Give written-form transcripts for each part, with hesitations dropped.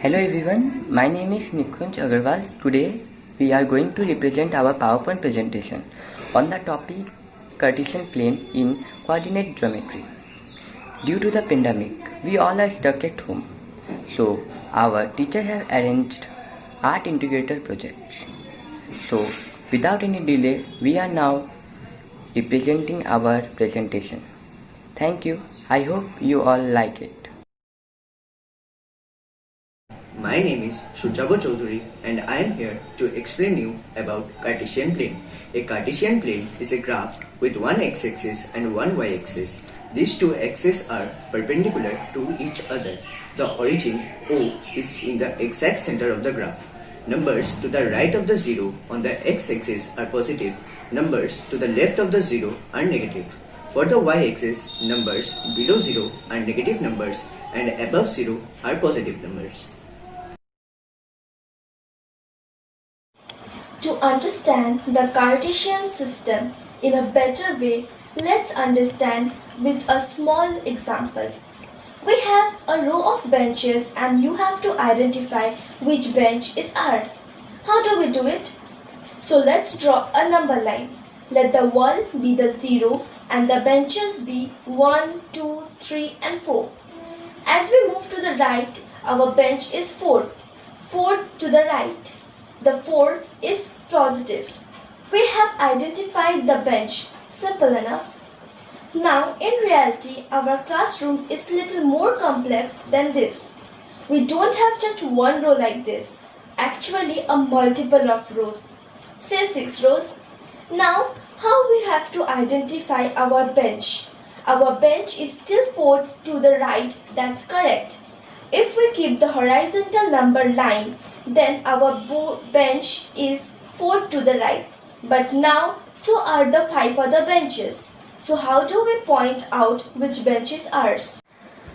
Hello everyone, my name is Nikunj Agarwal. Today we are going to represent our PowerPoint presentation on the topic Cartesian Plane in Coordinate Geometry. Due to the pandemic, we all are stuck at home. So our teacher have arranged Art Integrator projects. So without any delay, we are now representing our presentation. Thank you. I hope you all like it. My name is Shujabo Chaudhary and I am here to explain you about Cartesian plane. A Cartesian plane is a graph with one x-axis and one y-axis. These two axes are perpendicular to each other. The origin O is in the exact center of the graph. Numbers to the right of the zero on the x-axis are positive. Numbers to the left of the zero are negative. For the y-axis, numbers below zero are negative numbers and above zero are positive numbers. To understand the Cartesian system in a better way, let's understand with a small example. We have a row of benches and you have to identify which bench is R. How do we do it? So let's draw a number line. Let the wall be the 0 and the benches be 1, 2, 3 and 4. As we move to the right, our bench is 4. 4 to the right. The 4 is positive. We have identified the bench. Simple enough. Now, in reality, our classroom is little more complex than this. We don't have just one row like this. Actually, a multiple of rows. Say 6 rows. Now, how we have to identify our bench? Our bench is still 4 to the right. That's correct. If we keep the horizontal number line, then our bench is 4 to the right. But now, so are the 5 other benches. So how do we point out which bench is ours?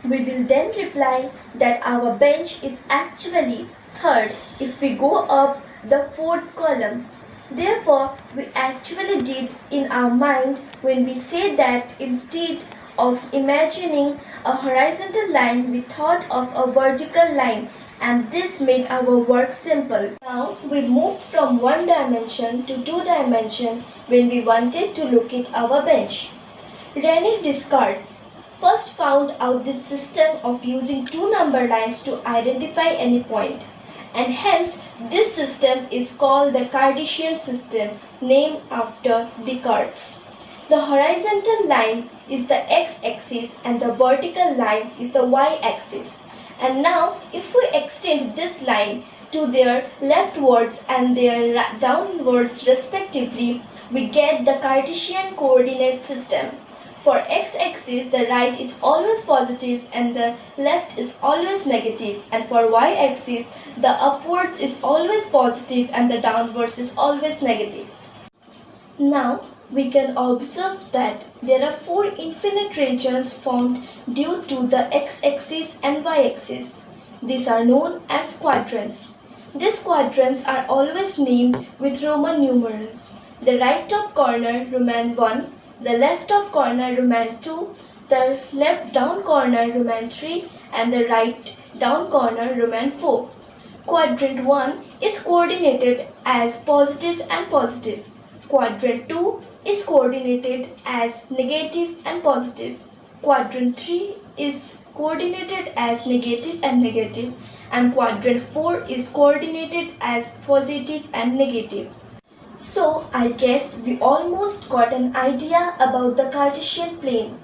We will then reply that our bench is actually third if we go up the fourth column. Therefore, we actually did in our mind when we say that instead of imagining a horizontal line, we thought of a vertical line, and this made our work simple. Now we moved from one dimension to two dimension when we wanted to locate our bench. René Descartes first found out this system of using two number lines to identify any point, and hence this system is called the Cartesian system, named after Descartes. The horizontal line is the x-axis and the vertical line is the y-axis. And now, if we extend this line to their leftwards and their downwards respectively, we get the Cartesian coordinate system. For x-axis, the right is always positive and the left is always negative. And for y-axis, the upwards is always positive and the downwards is always negative. Now, we can observe that there are 4 infinite regions formed due to the x-axis and y-axis. These are known as quadrants. These quadrants are always named with Roman numerals. The right top corner remain 1, the left top corner remain 2, the left down corner remain 3, and the right down corner remain 4. Quadrant 1 is coordinated as positive and positive. Quadrant 2 is coordinated as negative and positive. Quadrant 3 is coordinated as negative and negative. And Quadrant 4 is coordinated as positive and negative. So, I guess we almost got an idea about the Cartesian plane.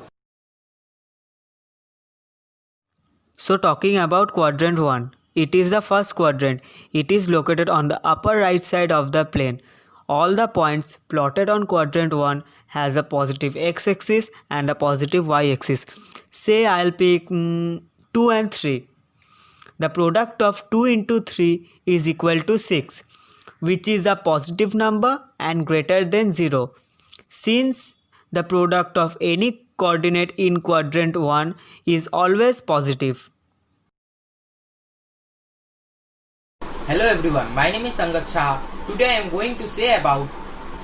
So talking about Quadrant 1, it is the first quadrant. It is located on the upper right side of the plane. All the points plotted on Quadrant 1 has a positive x-axis and a positive y-axis. Say I'll pick 2 and 3. The product of 2 into 3 is equal to 6, which is a positive number and greater than 0. Since the product of any coordinate in Quadrant 1 is always positive. Hello everyone, my name is Sanjit Modak. Today I am going to say about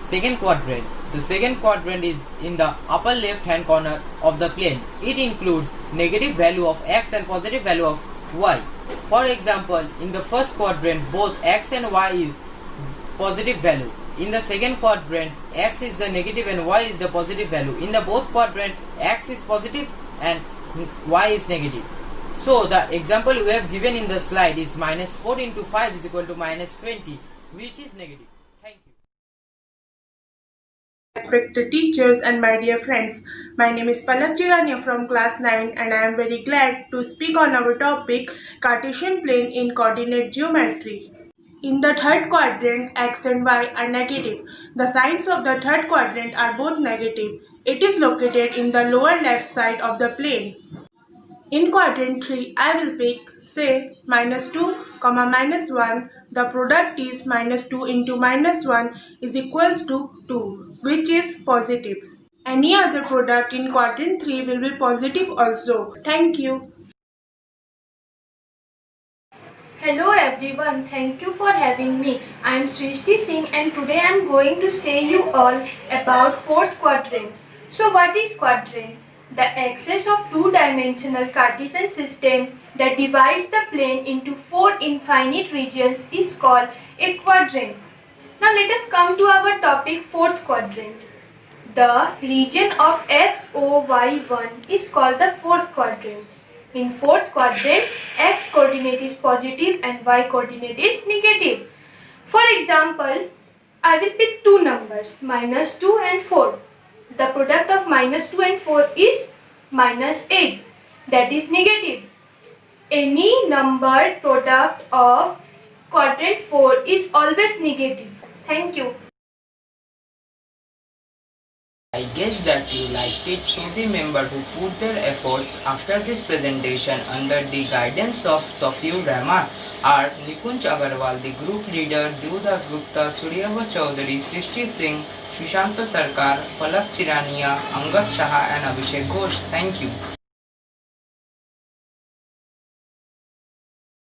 second quadrant. The second quadrant is in the upper left hand corner of the plane. It includes negative value of x and positive value of y. For example, in the first quadrant, both x and y is positive value. In the second quadrant, x is the negative and y is the positive value. In the both quadrant, x is positive and y is negative. So the example we have given in the slide is -4 into 5 is equal to -20, which is negative. Thank you. Respected teachers and my dear friends, my name is Palak Chirania from class 9 and I am very glad to speak on our topic Cartesian plane in coordinate geometry. In the third quadrant, x and y are negative. The signs of the third quadrant are both negative. It is located in the lower left side of the plane. In quadrant 3, I will pick, say, -2, -1. The product is -2 into -1 is equals to 2, which is positive. Any other product in quadrant 3 will be positive also. Thank you. Hello everyone, thank you for having me. I am Srishti Singh and today I am going to say you all about fourth quadrant. So what is quadrant? The axis of two-dimensional Cartesian system that divides the plane into four infinite regions is called a quadrant. Now let us come to our topic fourth quadrant. The region of XOY1 is called the fourth quadrant. In fourth quadrant, x coordinate is positive and y coordinate is negative. For example, I will pick two numbers, -2 and 4. The product of -2 and 4 is -8. That is negative. Any numbered product of quadrant 4 is always negative. Thank you. I guess that you liked it, so the members who put their efforts after this presentation under the guidance of Tawfiur Rahman are Nikunj Agarwal, the group leader, Devdas Gupta, Suryava Chaudhary, Srishti Singh, Sushanta Sarkar, Palak Chirania, Angad Shah and Abhishek Ghosh. Thank you.